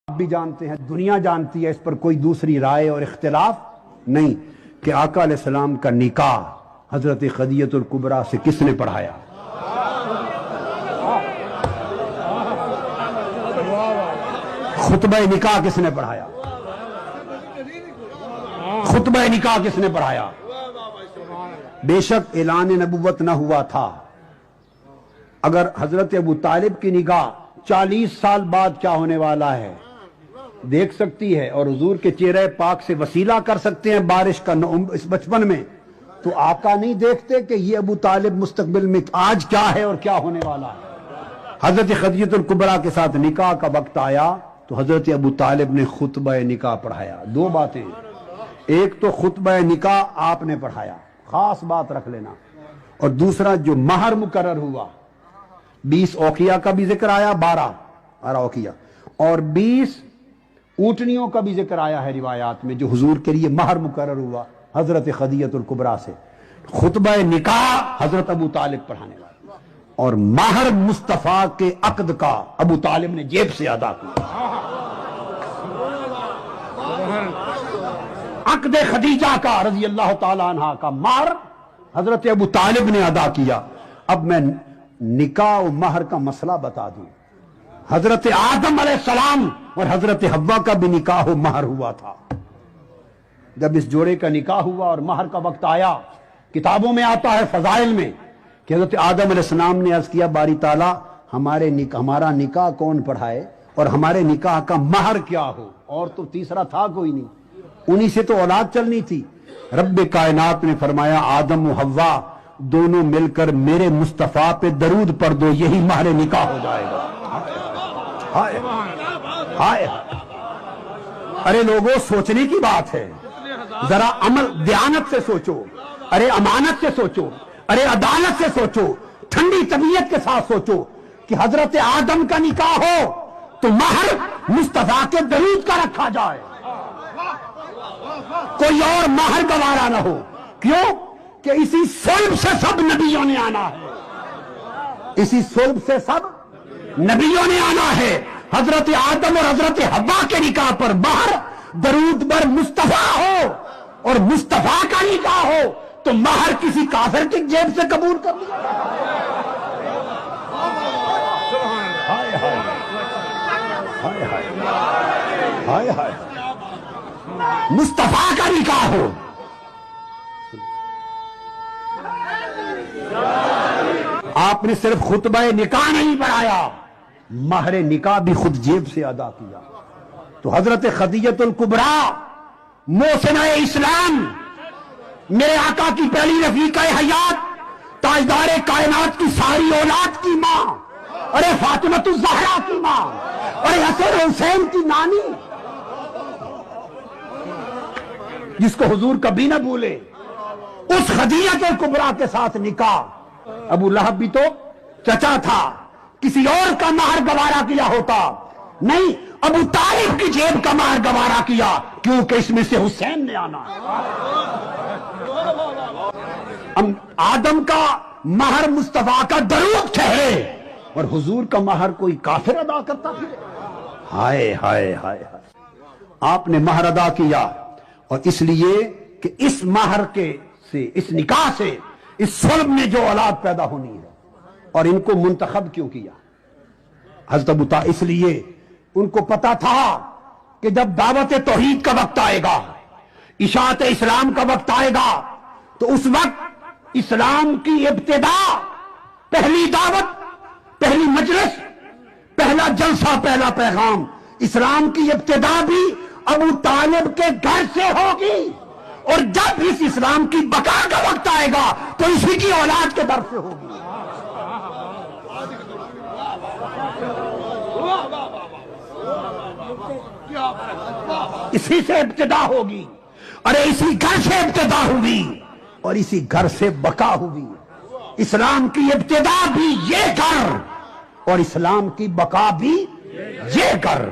آپ بھی جانتے ہیں، دنیا جانتی ہے، اس پر کوئی دوسری رائے اور اختلاف نہیں کہ آقا علیہ السلام کا نکاح حضرت خدیجہ الکبریٰ سے کس نے پڑھایا؟ خطبہ نکاح کس نے پڑھایا؟ خطبہ نکاح کس نے پڑھایا؟ بے شک اعلان نبوت نہ ہوا تھا، اگر حضرت ابو طالب کی نگاہ 40 سال بعد کیا ہونے والا ہے دیکھ سکتی ہے اور حضور کے چہرے پاک سے وسیلہ کر سکتے ہیں بارش کا اس بچپن میں، تو آقا نہیں دیکھتے کہ یہ ابو طالب مستقبل میں آج کیا ہے اور کیا ہونے والا ہے؟ حضرت خدیجہ الکبریٰ کے ساتھ نکاح کا وقت آیا تو حضرت ابو طالب نے خطبہ نکاح پڑھایا۔ دو باتیں، ایک تو خطبہ نکاح آپ نے پڑھایا، خاص بات رکھ لینا، اور دوسرا جو مہر مقرر ہوا 20 اوقیہ کا بھی ذکر آیا، 12 اوقیہ، اور 20 اونٹنیوں کا بھی ذکر آیا ہے روایات میں، جو حضور کے لیے مہر مقرر ہوا حضرت خدیجہ الکبریٰ سے۔ خطبہ نکاح حضرت ابو طالب پڑھانے والا، اور مہر مصطفیٰ کے عقد کا ابو طالب نے جیب سے ادا کیا۔ عقد خدیجہ کا رضی اللہ تعالیٰ عنہ کا مہر حضرت ابو طالب نے ادا کیا۔ اب میں نکاح و مہر کا مسئلہ بتا دوں، حضرت آدم علیہ السلام اور حضرت حوا کا بھی نکاح و مہر ہوا تھا۔ جب اس جوڑے کا نکاح ہوا اور مہر کا وقت آیا، کتابوں میں آتا ہے فضائل میں کہ حضرت آدم علیہ السلام نے عرض کیا باری تعالیٰ ہمارا نکاح کون پڑھائے اور ہمارے نکاح کا مہر کیا ہو، اور تو تیسرا تھا کوئی نہیں، انہی سے تو اولاد چلنی تھی۔ رب کائنات نے فرمایا آدم و حوا دونوں مل کر میرے مصطفیٰ پہ درود پڑھ دو، یہی مہر نکاح ہو جائے گا۔ ہائے ہائے، ارے لوگوں سوچنے کی بات ہے، ذرا عمل دیانت سے سوچو، ارے امانت سے سوچو، ارے عدالت سے سوچو، ٹھنڈی طبیعت کے ساتھ سوچو کہ حضرت آدم کا نکاح ہو تو مہر مصطفیٰ کے درود کا رکھا جائے، کوئی اور مہر گوارا نہ ہو۔ کیوں کہ اسی صلب سے سب نبیوں نے آنا ہے، اسی صلب سے سب نبیوں نے آنا ہے۔ حضرت آدم اور حضرت حوا کے نکاح پر مہر درود بر مصطفیٰ ہو اور مصطفیٰ کا نکاح ہو تو مہر کسی کافر کی جیب سے قبول کر لیا۔ ہائے ہائے، مصطفیٰ کا نکاح ہو۔ آپ نے صرف خطبہ نکاح نہیں پڑھایا، مہر نکاح بھی خود جیب سے ادا کیا۔ تو حضرت خدیجہ الکبریٰ محسنہ اسلام، میرے آقا کی پہلی رفیقہ حیات، تاجدار کائنات کی ساری اولاد کی ماں، ارے فاطمۃ الزہرا کی ماں، ارے حسن حسین کی نانی، جس کو حضور کبھی نہ بھولے، اس خدیجہ الکبریٰ کے ساتھ نکاح۔ ابو لہب بھی تو چچا تھا، کسی اور کا مہر گوارا کیا ہوتا، نہیں، ابو طالب کی جیب کا مہر گوارا کیا، کیونکہ اس میں سے حسین نے آنا ہے۔ آدم کا مہر مصطفیٰ کا درود ٹھہرے اور حضور کا مہر کوئی کافر ادا کرتا پھر؟ ہائے ہائے ہائے، آپ نے مہر ادا کیا، اور اس لیے کہ اس مہر کے سے، اس نکاح سے، اس صلب میں جو اولاد پیدا ہونی ہے، اور ان کو منتخب کیوں کیا حضرت ابو طالب؟ اس لیے ان کو پتا تھا کہ جب دعوت توحید کا وقت آئے گا، اشاعت اسلام کا وقت آئے گا، تو اس وقت اسلام کی ابتدا، پہلی دعوت، پہلی مجلس، پہلا جلسہ، پہلا پیغام، اسلام کی ابتدا بھی ابو طالب کے گھر سے ہوگی، اور جب اس اسلام کی بقا کا وقت آئے گا تو اسی کی اولاد کے در سے ہوگی۔ اسی سے ابتدا ہوگی، ارے اسی گھر سے ابتدا ہوگی اور اسی گھر سے بقا ہوگی۔ اسلام کی ابتدا بھی یہ گھر اور اسلام کی بقا بھی یہ گھر۔